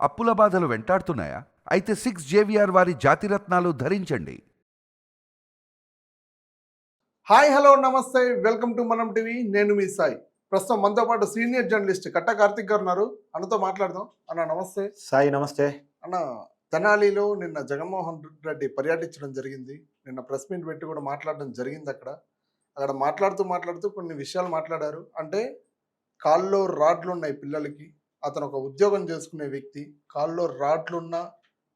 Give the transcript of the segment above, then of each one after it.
అప్పుల బాధలు వెంటాడుతున్నాయా? అయితే 6 JVR వారి జాతిరత్నాలు ధరించండి. హాయ్ హలో నమస్తే వెల్కమ్ టు మనం టీవీ. నేను మీ సాయి. ప్రస్తుతం మనతో పాటు సీనియర్ జర్నలిస్ట్ కట్ట కార్తిక్ గారు ఉన్నారు. అన్నతో మాట్లాడదాం. అన్న నమస్తే. సాయి నమస్తే. అన్న, తెనాలిలో నిన్న జగన్మోహన్ రెడ్డి పర్యటించడం జరిగింది. నిన్న ప్రెస్ మీట్ పెట్టి కూడా మాట్లాడడం జరిగింది. అక్కడ మాట్లాడుతూ కొన్ని విషయాలు మాట్లాడారు. అంటే కాల్లో రాడ్లు ఉన్నాయి పిల్లలకి. అతను ఒక ఉద్యోగం చేసుకునే వ్యక్తి. కాల్లో రాడ్లున్న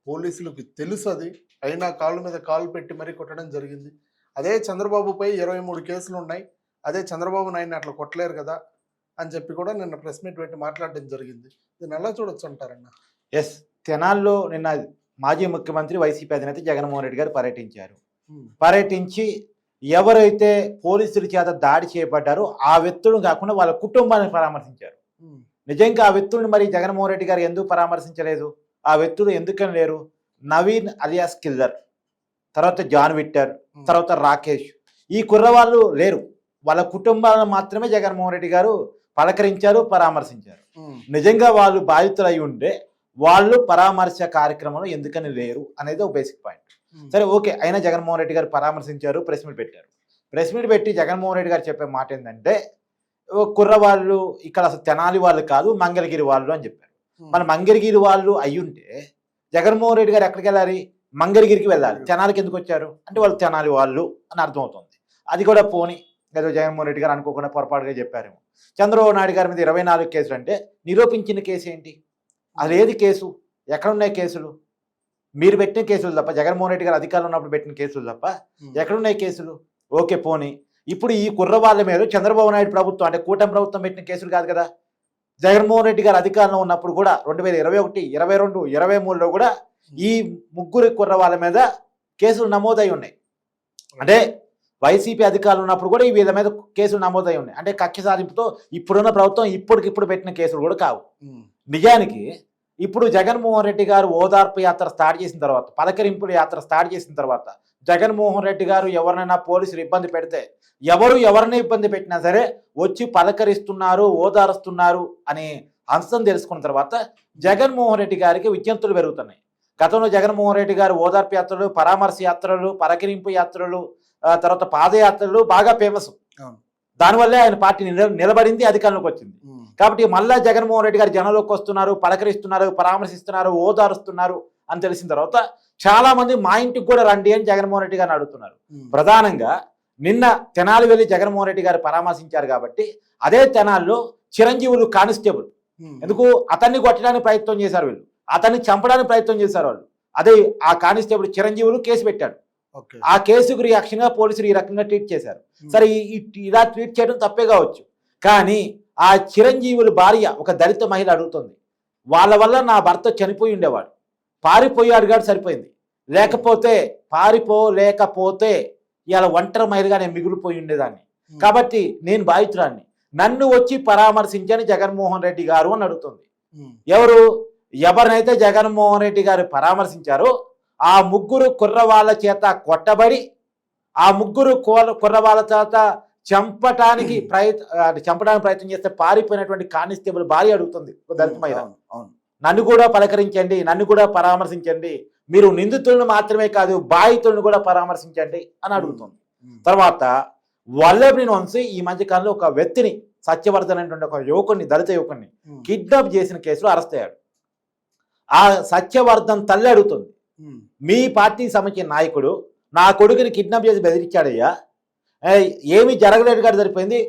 పోలీసులకు తెలుసు అది. అయినా కాళ్ళ మీద కాలు పెట్టి మరీ కొట్టడం జరిగింది. అదే చంద్రబాబుపై 23 కేసులు ఉన్నాయి. అదే చంద్రబాబు నాయుడిని అట్లా కొట్టలేరు కదా అని చెప్పి కూడా నిన్న ప్రెస్ మీట్ పెట్టి మాట్లాడడం జరిగింది. దీన్ని ఎలా చూడొచ్చు అంటారన్న? ఎస్, తెనాల్లో నిన్న మాజీ ముఖ్యమంత్రి వైసీపీ అధినేత జగన్మోహన్ రెడ్డి గారు పర్యటించారు. పర్యటించి ఎవరైతే పోలీసుల చేత దాడి చేయబడ్డారో ఆ వ్యక్తులను కాకుండా వాళ్ళ కుటుంబాన్ని పరామర్శించారు. నిజంగా ఆ వ్యక్తులను మరి జగన్మోహన్ రెడ్డి గారు ఎందుకు పరామర్శించలేదు? ఆ వ్యక్తులు ఎందుకని లేరు? నవీన్ అలియాస్ కిల్లర్, తర్వాత జాన్ విట్టర్, తర్వాత రాకేష్, ఈ కుర్రవాళ్ళు లేరు. వాళ్ళ కుటుంబాలను మాత్రమే జగన్మోహన్ రెడ్డి గారు పలకరించారు, పరామర్శించారు. నిజంగా వాళ్ళు బాధితులు అయి ఉంటే వాళ్ళు పరామర్శ కార్యక్రమంలో ఎందుకని లేరు అనేది ఒక బేసిక్ పాయింట్. సరే, ఓకే, అయినా జగన్మోహన్ రెడ్డి గారు పరామర్శించారు, ప్రెస్ మీట్ పెట్టారు. ప్రెస్ మీట్ పెట్టి జగన్మోహన్ రెడ్డి గారు చెప్పే మాట ఏంటంటే, కుర్రవాళ్ళు ఇక్కడ అసలు తెనాలి వాళ్ళు కాదు, మంగళగిరి వాళ్ళు అని చెప్పారు. మన మంగళగిరి వాళ్ళు అయ్యుంటే జగన్మోహన్ రెడ్డి గారు ఎక్కడికి వెళ్ళాలి? మంగళగిరికి వెళ్ళాలి. తెనాలికి ఎందుకు వచ్చారు అంటే వాళ్ళు తెనాలి వాళ్ళు అని అర్థమవుతుంది. అది కూడా పోని ఏదో జగన్మోహన్ రెడ్డి గారు అనుకోకుండా పొరపాటుగా చెప్పారేమో. చంద్రబాబు నాయుడు గారి మీద 24 కేసులు అంటే నిరూపించిన కేసు ఏంటి? అది ఏది కేసు? ఎక్కడున్నాయి కేసులు? మీరు పెట్టిన కేసులు తప్ప, జగన్మోహన్ రెడ్డి గారు అధికారంలో ఉన్నప్పుడు పెట్టిన కేసులు తప్ప ఎక్కడున్నాయి కేసులు? ఓకే, పోని ఇప్పుడు ఈ కుర్రవాళ్ళ మీద చంద్రబాబు నాయుడు ప్రభుత్వం అంటే కూటమి ప్రభుత్వం పెట్టిన కేసులు కాదు కదా. జగన్మోహన్ రెడ్డి గారు అధికారంలో ఉన్నప్పుడు కూడా 2021, 22, 23లో కూడా ఈ ముగ్గురు కుర్రవాళ్ళ మీద కేసులు నమోదై ఉన్నాయి. అంటే వైసీపీ అధికారులు ఉన్నప్పుడు కూడా ఈ వీళ్ళ మీద కేసులు నమోదై ఉన్నాయి. అంటే కక్ష సాధింపుతో ఇప్పుడున్న ప్రభుత్వం ఇప్పటికిప్పుడు పెట్టిన కేసులు కూడా కావు. నిజానికి ఇప్పుడు జగన్మోహన్ రెడ్డి గారు ఓదార్పు యాత్ర స్టార్ట్ చేసిన తర్వాత, పలకరింపుల యాత్ర స్టార్ట్ చేసిన తర్వాత జగన్మోహన్ రెడ్డి గారు ఎవరినైనా పోలీసులు ఇబ్బంది పెడితే, ఎవరిని ఇబ్బంది పెట్టినా సరే వచ్చి పలకరిస్తున్నారు, ఓదారుస్తున్నారు అనే అంశం తెలుసుకున్న తర్వాత జగన్మోహన్ రెడ్డి గారికి విజ్ఞప్తులు పెరుగుతున్నాయి. గతంలో జగన్మోహన్ రెడ్డి గారు ఓదార్పు యాత్రలు, పరామర్శ యాత్రలు, పలకరింపు యాత్రలు, తర్వాత పాదయాత్రలు బాగా ఫేమస్. దానివల్లే ఆయన పార్టీ నిలబడింది, అధికారంలోకి వచ్చింది. కాబట్టి మళ్ళా జగన్మోహన్ రెడ్డి గారు జనంలోకి వస్తున్నారు, పలకరిస్తున్నారు, పరామర్శిస్తున్నారు, ఓదారుస్తున్నారు అని తెలిసిన తర్వాత చాలా మంది మా ఇంటికి కూడా రండి అని జగన్మోహన్ రెడ్డి గారిని అడుగుతున్నారు. ప్రధానంగా నిన్న తెనాలి వెళ్ళి జగన్మోహన్ రెడ్డి గారు పరామర్శించారు కాబట్టి అదే తెనాల్లో చిరంజీవులు కానిస్టేబుల్, ఎందుకు అతన్ని కొట్టడానికి ప్రయత్నం చేశారు వీళ్ళు, అతన్ని చంపడానికి ప్రయత్నం చేశారు వాళ్ళు. అదే ఆ కానిస్టేబుల్ చిరంజీవులు కేసు పెట్టాడు. ఆ కేసుకు రియాక్షన్ గా పోలీసులు ఈ రకంగా ట్రీట్ చేశారు. సరే, ఇలా ట్రీట్ చేయడం తప్పే కావచ్చు, కానీ ఆ చిరంజీవులు భార్య ఒక దళిత మహిళ అడుగుతుంది, వాళ్ళ వల్ల నా భర్త చనిపోయి ఉండేవాడు, పారిపోయాడు కాదు సరిపోయింది, పారిపోలేకపోతే ఇలా ఒంటరి మహిళగా నేను మిగిలిపోయి ఉండేదాన్ని, కాబట్టి నేను బాధితురాన్ని, నన్ను వచ్చి పరామర్శించని జగన్మోహన్ రెడ్డి గారు అని అడుగుతుంది. ఎవరినైతే జగన్మోహన్ రెడ్డి గారు పరామర్శించారో ఆ ముగ్గురు కుర్రవాళ్ళ చేత కొట్టబడి, ఆ ముగ్గురు కుర్రవాళ్ళ చేత చంపడానికి ప్రయత్నం చేస్తే పారిపోయినటువంటి కానిస్టేబుల్ భార్య అడుగుతుంది, దళిత మహిళ, నన్ను కూడా పలకరించండి, నన్ను కూడా పరామర్శించండి, మీరు నిందితులను మాత్రమే కాదు బాధితులను కూడా పరామర్శించండి అని అడుగుతుంది. తర్వాత వల్లభనేని వంశీ ఈ మధ్య కాలంలో ఒక వ్యక్తిని, సత్యవర్ధన్ అనేటువంటి ఒక యువకుడిని, దళిత యువకుడిని కిడ్నాప్ చేసిన కేసులో అరెస్ట్ అయ్యాడు. ఆ సత్యవర్ధన్ తల్లి అడుగుతుంది, మీ పార్టీకి సంబంధించిన నాయకుడు నా కొడుకుని కిడ్నాప్ చేసి బెదిరించాడయ్యా, ఏమీ జరగలేదు కదా, సరిపోయింది,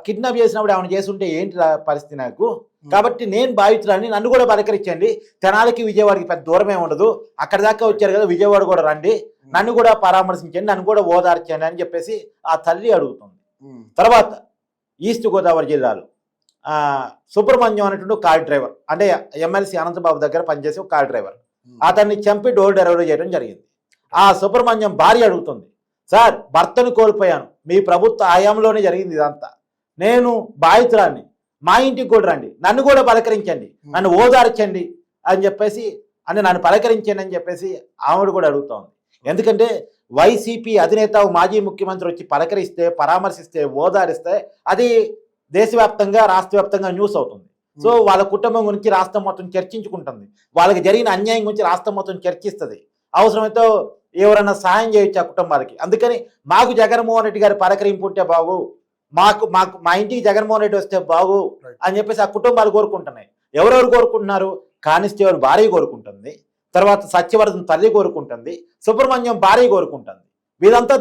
కిడ్నాప్ చేసినప్పుడు ఏమైనా చేస్తుంటే ఏంటి పరిస్థితి నాకు, కాబట్టి నేను బాధితురాన్ని, నన్ను కూడా పలకరించండి, తెనాలికి విజయవాడకి పెద్ద దూరమే ఉండదు, అక్కడి దాకా వచ్చారు కదా, విజయవాడ కూడా రండి, నన్ను కూడా పరామర్శించండి, నన్ను కూడా ఓదార్చండి అని చెప్పేసి ఆ తల్లి అడుగుతుంది. తర్వాత ఈస్ట్ గోదావరి జిల్లాలో సుబ్రహ్మణ్యం అనేటువంటి కార్ డ్రైవర్, అంటే ఎమ్మెల్సీ అనంతబాబు దగ్గర పనిచేసే ఒక కార్ డ్రైవర్, అతన్ని చంపి డోర్ డెలివరీ చేయడం జరిగింది. ఆ సుబ్రహ్మణ్యం భార్య అడుగుతుంది, సార్ భర్తను కోల్పోయాను, మీ ప్రభుత్వ హయాంలోనే జరిగింది ఇదంతా, నేను బాధితురాన్ని, మా ఇంటికి కూడా రండి, నన్ను కూడా పలకరించండి, నన్ను ఓదార్చండి అని చెప్పేసి, నన్ను పలకరించండి అని చెప్పేసి ఆవిడ కూడా అడుగుతోంది. ఎందుకంటే వైసీపీ అధినేత మాజీ ముఖ్యమంత్రి వచ్చి పలకరిస్తే, పరామర్శిస్తే, ఓదారిస్తే అది దేశవ్యాప్తంగా, రాష్ట్ర వ్యాప్తంగా న్యూస్ అవుతుంది. సో వాళ్ళ కుటుంబం గురించి రాష్ట్రం మొత్తం చర్చించుకుంటుంది, వాళ్ళకి జరిగిన అన్యాయం గురించి రాష్ట్రం మొత్తం చర్చిస్తుంది. అవసరమైతే ఎవరైనా సాయం చేయొచ్చు ఆ కుటుంబాలకి. అందుకని మాకు జగన్మోహన్ రెడ్డి గారి పలకరింపు ఉంటే బాగు, మా ఇంటికి జగన్మోహన్ రెడ్డి వస్తే బాగు అని చెప్పేసి ఆ కుటుంబాలు కోరుకుంటున్నాయి. ఎవరెవరు కోరుకుంటున్నారు? కానిస్టేబుల్ భార్య కోరుకుంటుంది, తర్వాత సత్యవర్ధన్ తల్లి కోరుకుంటుంది, సుబ్రహ్మణ్యం భార్య కోరుకుంటుంది. వీళ్ళంతా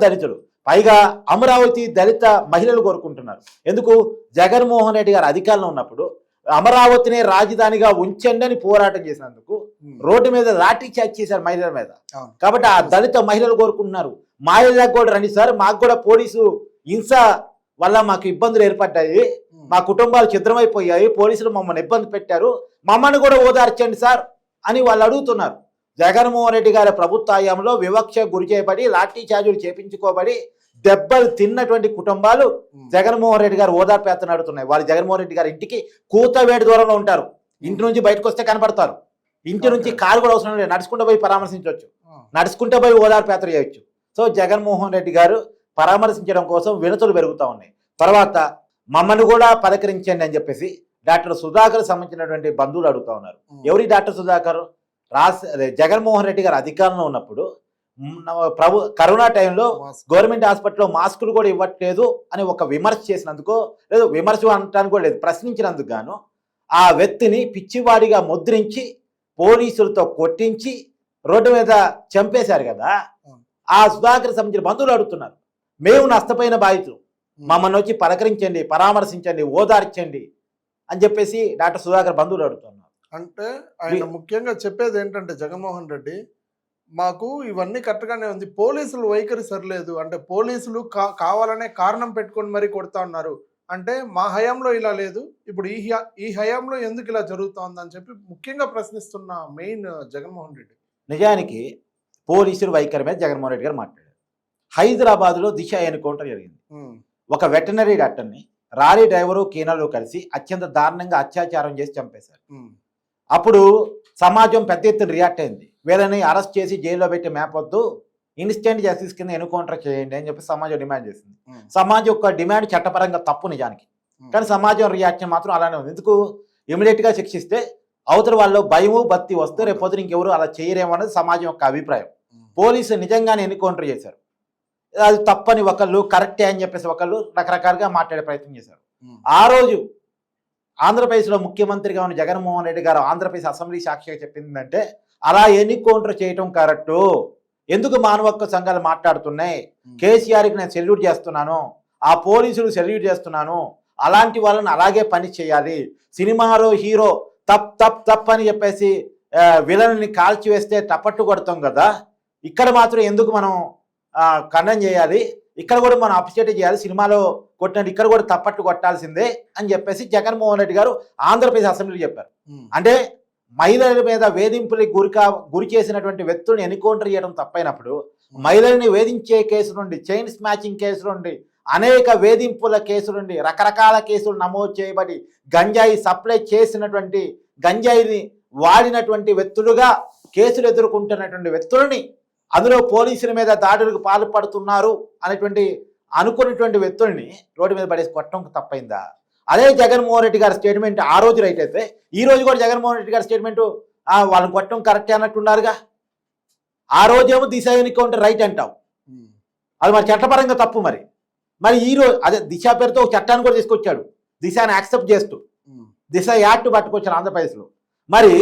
దళితులు. పైగా అమరావతి దళిత మహిళలు కోరుకుంటున్నారు. ఎందుకు? జగన్మోహన్ రెడ్డి గారు అధికారంలో ఉన్నప్పుడు అమరావతిని రాజధానిగా ఉంచండి అని పోరాటం చేసినందుకు రోడ్డు మీద లాఠీ చార్జ్ చేశారు మహిళల మీద. కాబట్టి ఆ దళిత మహిళలు కోరుకుంటున్నారు, మా ఇళ్ళకి కూడా రండి సార్, మాకు కూడా పోలీసు హింస వల్ల మాకు ఇబ్బందులు ఏర్పడ్డాయి, మా కుటుంబాలు ఛిద్రమైపోయాయి, పోలీసులు మమ్మల్ని ఇబ్బంది పెట్టారు, మమ్మల్ని కూడా ఓదార్చండి సార్ అని వాళ్ళు అడుగుతున్నారు. జగన్మోహన్ రెడ్డి గారి ప్రభుత్వ హయాంలో వివక్ష గురి చేయబడి లాఠీ చార్జీలు చేపించుకోబడి దెబ్బలు తిన్నటువంటి కుటుంబాలు జగన్మోహన్ రెడ్డి గారు ఓదార్పు యాత్ర నడుతున్నాయి. వాళ్ళు జగన్మోహన్ రెడ్డి గారి ఇంటికి కూతవేడి దూరంలో ఉంటారు, ఇంటి నుంచి బయటకు వస్తే కనపడతారు, ఇంటి నుంచి కారు కూడా అవసరం లేదు, నడుచుకుంటూ పోయి పరామర్శించవచ్చు, నడుచుకుంటూ పోయి ఓదార్పు యాత్ర చేయొచ్చు. సో జగన్మోహన్ రెడ్డి గారు పరామర్శించడం కోసం వినతులు పెరుగుతూ ఉన్నాయి. తర్వాత మమ్మల్ని కూడా పలకరించండి అని చెప్పేసి డాక్టర్ సుధాకర్ సంబంధించినటువంటి బంధువులు అడుగుతా ఉన్నారు. ఎవరి డాక్టర్ సుధాకర్? జగన్మోహన్ రెడ్డి గారు అధికారంలో ఉన్నప్పుడు కరోనా టైంలో గవర్నమెంట్ హాస్పిటల్లో మాస్కులు కూడా ఇవ్వట్లేదు అని ఒక విమర్శ చేసినందుకు, లేదు విమర్శ అనటానికి కూడా లేదు, ప్రశ్నించినందుకు గాను ఆ వ్యక్తిని పిచ్చివాడిగా ముద్రించి పోలీసులతో కొట్టించి రోడ్డు మీద చంపేశారు కదా. ఆ సుధాకర్ సంబంధించిన బంధువులు అడుగుతున్నారు, మేము నష్టపోయిన బాధితులు, మమ్మల్ని వచ్చి పలకరించండి, పరామర్శించండి, ఓదార్చండి అని చెప్పేసి డాక్టర్ సుధాకర్ బంధువులు అడుగుతున్నారు. అంటే ఆయన ముఖ్యంగా చెప్పేది ఏంటంటే జగన్మోహన్ రెడ్డి మాకు ఇవన్నీ కరెక్ట్గానే ఉంది, పోలీసులు వైఖరి సరిలేదు, అంటే పోలీసులు కావాలనే కారణం పెట్టుకొని మరీ కొడతా ఉన్నారు, అంటే మా హయాంలో ఇలా లేదు, ఇప్పుడు ఈ హయాంలో ఎందుకు ఇలా జరుగుతోంది అని చెప్పి ముఖ్యంగా ప్రశ్నిస్తున్న మెయిన్ జగన్మోహన్ రెడ్డి. నిజానికి పోలీసులు వైఖరి మీద జగన్మోహన్ రెడ్డి గారు మాట్లాడారు. హైదరాబాద్లో దిశ ఎన్కౌంటర్ జరిగింది. ఒక వెటనరీ డాక్టర్ని లారీ డ్రైవరు కీనాలు కలిసి అత్యంత దారుణంగా అత్యాచారం చేసి చంపేశారు. అప్పుడు సమాజం పెద్ద ఎత్తున రియాక్ట్ అయింది. వీళ్ళని అరెస్ట్ చేసి జైల్లో పెట్టి మేపొద్దు, ఇన్స్టెంట్ జస్టిస్ కింద ఎన్కౌంటర్ చేయండి అని చెప్పి సమాజం డిమాండ్ చేసింది. సమాజం యొక్క డిమాండ్ చట్టపరంగా తప్పు నిజానికి, కానీ సమాజం రియాక్షన్ మాత్రం అలానే ఉంది. ఎందుకు? ఇమీడియట్గా శిక్షిస్తే అవతల వాళ్ళు భయము భక్తి వస్తే రేపు పొద్దున ఇంకెవరు అలా చేయరేమో అనేది సమాజం యొక్క అభిప్రాయం. పోలీసు నిజంగానే ఎన్కౌంటర్ చేశారు, అది తప్పని ఒకళ్ళు, కరెక్టే అని చెప్పేసి ఒకళ్ళు రకరకాలుగా మాట్లాడే ప్రయత్నం చేశారు. ఆ రోజు ఆంధ్రప్రదేశ్లో ముఖ్యమంత్రిగా ఉన్న జగన్మోహన్ రెడ్డి గారు ఆంధ్రప్రదేశ్ అసెంబ్లీ సాక్షిగా చెప్పిందంటే అలా ఎన్కౌంటర్ చేయటం కరెక్టు, ఎందుకు మానవ హక్కు సంఘాలు మాట్లాడుతున్నాయి, కేసీఆర్కి నేను సెల్యూట్ చేస్తున్నాను, ఆ పోలీసులు సెల్యూట్ చేస్తున్నాను, అలాంటి వాళ్ళని అలాగే పని చేయాలి, సినిమాలో హీరో తప్ అని చెప్పేసి విలన్ని కాల్చివేస్తే టపట్టు కొడతాం కదా, ఇక్కడ మాత్రం ఎందుకు మనం ఖండన చేయాలి, ఇక్కడ కూడా మనం అప్రిషియేట్ చేయాలి, సినిమాలో కొట్టినట్టు ఇక్కడ కూడా తప్పట్టు కొట్టాల్సిందే అని చెప్పేసి జగన్మోహన్ రెడ్డి గారు ఆంధ్రప్రదేశ్ అసెంబ్లీలో చెప్పారు. అంటే మహిళల మీద వేధింపులకు గురి చేసినటువంటి వ్యక్తులను ఎన్కౌంటర్ చేయడం తప్పైనప్పుడు మహిళల్ని వేధించే కేసు నుండి, చైన్ స్మాచింగ్ కేసు నుండి, అనేక వేధింపుల కేసు నుండి రకరకాల కేసులు నమోదు చేయబడి గంజాయి సప్లై చేసినటువంటి, గంజాయిని వాడినటువంటి వ్యక్తులుగా కేసులు ఎదుర్కొంటున్నటువంటి వ్యక్తులని, అందులో పోలీసుల మీద దాడులకు పాల్పడుతున్నారు అనేటువంటి అనుకున్నటువంటి వ్యక్తుల్ని రోడ్డు మీద పడేసి కొట్టడం తప్పైందా? అదే జగన్మోహన్ రెడ్డి గారి స్టేట్మెంట్ ఆ రోజు రైట్ అయితే ఈ రోజు కూడా జగన్మోహన్ రెడ్డి గారి స్టేట్మెంట్ వాళ్ళని కొట్టడం కరెక్టే అన్నట్టున్నారుగా. ఆ రోజేమో దిశ ఎన్కౌంటర్ రైట్ అంటావు, అది మరి చట్టపరంగా తప్పు. మరి ఈ రోజు అదే దిశ పేరుతో ఒక చట్టాన్ని కూడా తీసుకొచ్చాడు, దిశని యాక్సెప్ట్ చేస్తూ దిశ యాక్ట్ పట్టుకొచ్చారు ఆంధ్రప్రదేశ్లో. మరి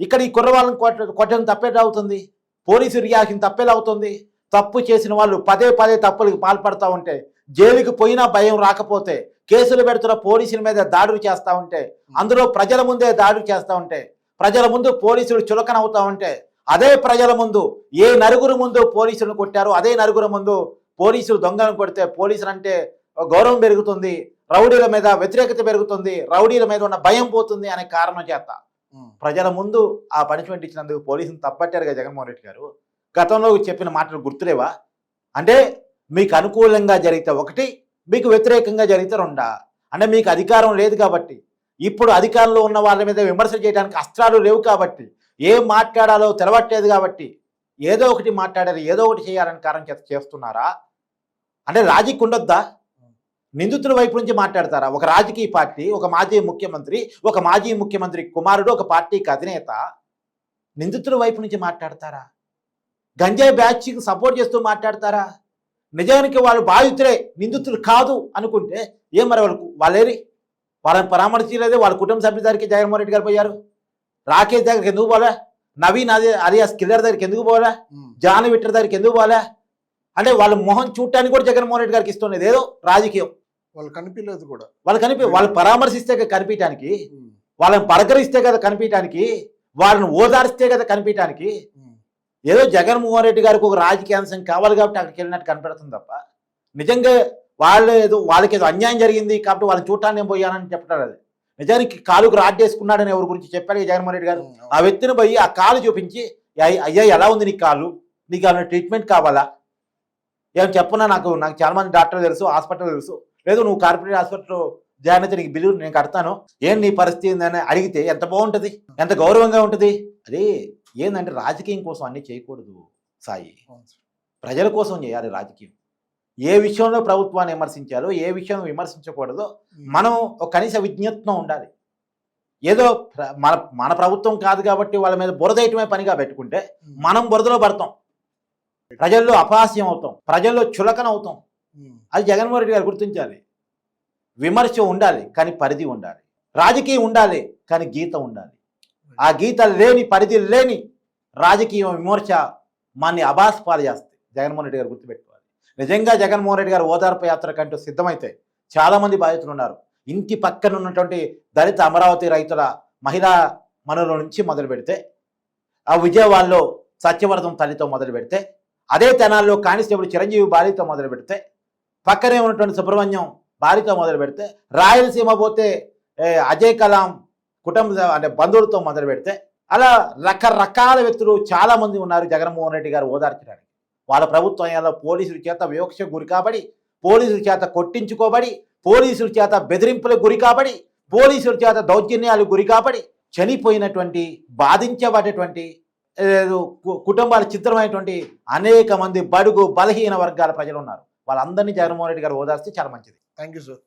ఇక్కడ ఈ కుర్రవాళ్ళని కొట్టడం తప్పేలా అవుతుంది, పోలీసు రియాక్షన్ తప్పేలా అవుతుంది? తప్పు చేసిన వాళ్ళు పదే తప్పులకు పాల్పడతా ఉంటే, జైలుకి పోయినా భయం రాకపోతే, కేసులు పెడుతున్న పోలీసుల మీద దాడులు చేస్తూ ఉంటే, అందులో ప్రజల ముందే దాడులు చేస్తూ ఉంటే, ప్రజల ముందు పోలీసులు చులకన అవుతా ఉంటే, అదే ప్రజల ముందు ఏ నలుగురు ముందు పోలీసులను కొట్టారు, అదే నలుగురు ముందు పోలీసులు దొంగలను కొడితే పోలీసులు అంటే గౌరవం పెరుగుతుంది, రౌడీల మీద వ్యతిరేకత పెరుగుతుంది, రౌడీల మీద ఉన్న భయం పోతుంది అనే కారణం చేత ప్రజల ముందు ఆ పనిష్మెంట్ ఇచ్చినందుకు పోలీసులు తప్పట్టారుగా జగన్మోహన్ రెడ్డి గారు. గతంలో చెప్పిన మాటలు గుర్తులేవా? అంటే మీకు అనుకూలంగా జరిగితే ఒకటి, మీకు వ్యతిరేకంగా జరిగితే రెండా? అంటే మీకు అధికారం లేదు కాబట్టి, ఇప్పుడు అధికారంలో ఉన్న వాళ్ళ మీద విమర్శలు చేయడానికి అస్త్రాలు లేవు కాబట్టి, ఏం మాట్లాడాలో తెలవట్లేదు కాబట్టి ఏదో ఒకటి మాట్లాడారు, ఏదో ఒకటి చేయాలని కారణం చేస్తున్నారా? అంటే లాజిక్ ఉండొద్దా? నిందితుల వైపు నుంచి మాట్లాడతారా? ఒక రాజకీయ పార్టీ, ఒక మాజీ ముఖ్యమంత్రి కుమారుడు, ఒక పార్టీకి అధినేత నిందితుల వైపు నుంచి మాట్లాడతారా? గంజాయి బ్యాచ్కి సపోర్ట్ చేస్తూ మాట్లాడతారా? నిజానికి వాళ్ళు బాధితులే, నిందితులు కాదు అనుకుంటే ఏం మరి వాళ్ళని పరామర్శించలేదే. వాళ్ళ కుటుంబ సభ్యుల దగ్గరికి జగన్మోహన్ రెడ్డి గారు పోయారు. రాకేష్ దగ్గరికి ఎందుకు పోలే? నవీన్ అలియాస్ కిల్లర్ దగ్గరికి ఎందుకు పోలే? జాన్ విట్టర్ దగ్గరికి ఎందుకు పోలే? అంటే వాళ్ళ మొహం చూడటానికి కూడా జగన్మోహన్ రెడ్డి గారికి ఇష్టం లేదు. ఏదో రాజకీయం, వాళ్ళు కనిపించలేదు కూడా. వాళ్ళు పరామర్శిస్తే కదా కనిపించడానికి, వాళ్ళని పలకరిస్తే కదా కనిపించడానికి, వాళ్ళని ఓదార్స్తే కదా కనిపించడానికి. ఏదో జగన్మోహన్ రెడ్డి గారికి ఒక రాజకీయ అంశం కావాలి కాబట్టి అక్కడికి వెళ్ళినట్టు కనపడుతుంది తప్ప నిజంగా వాళ్ళకి ఏదో అన్యాయం జరిగింది కాబట్టి వాళ్ళని చూడటాన్ని నేను పోయానని చెప్పడం అది. నిజానికి కాలుకు రాడ్డేసుకున్నాడని ఎవరి గురించి చెప్పాడు జగన్మోహన్ రెడ్డి గారు. ఆ వ్యక్తిని పోయి ఆ కాలు చూపించి, అయ్యా ఎలా ఉంది నీకు కాలు, నీకు ఏమైనా ట్రీట్మెంట్ కావాలా, ఏం చెప్పున్నా, నాకు చాలా మంది డాక్టర్లు తెలుసు, హాస్పిటల్ తెలుసు, లేదు నువ్వు కార్పొరేట్ హాస్పిటల్ జాయిన్ అయితే నీకు బిల్లు నేను కడతాను, ఏం నీ పరిస్థితి ఏందని అడిగితే ఎంత బాగుంటుంది, ఎంత గౌరవంగా ఉంటుంది. అది ఏంటంటే రాజకీయం కోసం అన్నీ చేయకూడదు సాయి, ప్రజల కోసం చేయాలి రాజకీయం. ఏ విషయంలో ప్రభుత్వాన్ని విమర్శించాలో, ఏ విషయం విమర్శించకూడదో మనం ఒక కనీస విజ్ఞప్తం ఉండాలి. ఏదో మన ప్రభుత్వం కాదు కాబట్టి వాళ్ళ మీద బురదేయటమే పనిగా పెట్టుకుంటే మనం బురదలో పడతాం, ప్రజల్లో అపహాస్యం అవుతాం, ప్రజల్లో చులకన అవుతాం. అది జగన్మోహన్ రెడ్డి గారు గుర్తించాలి. విమర్శ ఉండాలి కానీ పరిధి ఉండాలి, రాజకీయం ఉండాలి కానీ గీత ఉండాలి. ఆ గీత లేని, పరిధి లేని రాజకీయ విమర్శ మనని అబాస్పాలు చేస్తాయి. జగన్మోహన్ రెడ్డి గారు గుర్తుపెట్టుకోవాలి. నిజంగా జగన్మోహన్ రెడ్డి గారు ఓదార్పు యాత్ర కంటూ సిద్ధమైతే చాలామంది బాధితులు ఉన్నారు. ఇంటి పక్కన ఉన్నటువంటి దళిత అమరావతి రైతుల మహిళా మనుల నుంచి మొదలు పెడితే, ఆ విజయవాడలో సత్యవర్ధం తల్లితో మొదలు పెడితే, అదే తెనాల్లో కానిస్టేబుల్ చిరంజీవి భార్యతో మొదలు పెడితే, పక్కనే ఉన్నటువంటి సుబ్రహ్మణ్యం భార్యతో మొదలు పెడితే, రాయలసీమ పోతే అజయ్ కలాం అంటే బంధువులతో మొదలు పెడితే, అలా రకరకాల వ్యక్తులు చాలామంది ఉన్నారు జగన్మోహన్ రెడ్డి గారు ఓదార్చడానికి. వాళ్ళ ప్రభుత్వం పోలీసుల చేత వివక్షకు గురి కాబడి, పోలీసుల చేత కొట్టించుకోబడి, పోలీసుల చేత బెదిరింపులకు గురి కాబడి, పోలీసుల చేత దౌర్జన్యాలకు గురి కాబడి చనిపోయినటువంటి, బాధించబడేటువంటి కుటుంబాల చిత్రమైనటువంటి అనేక మంది బడుగు బలహీన వర్గాల ప్రజలు ఉన్నారు. వాళ్ళందరినీ జగన్మోహన్ రెడ్డి గారు ఓదార్స్తే చాలా మంచిది. Thank you sir.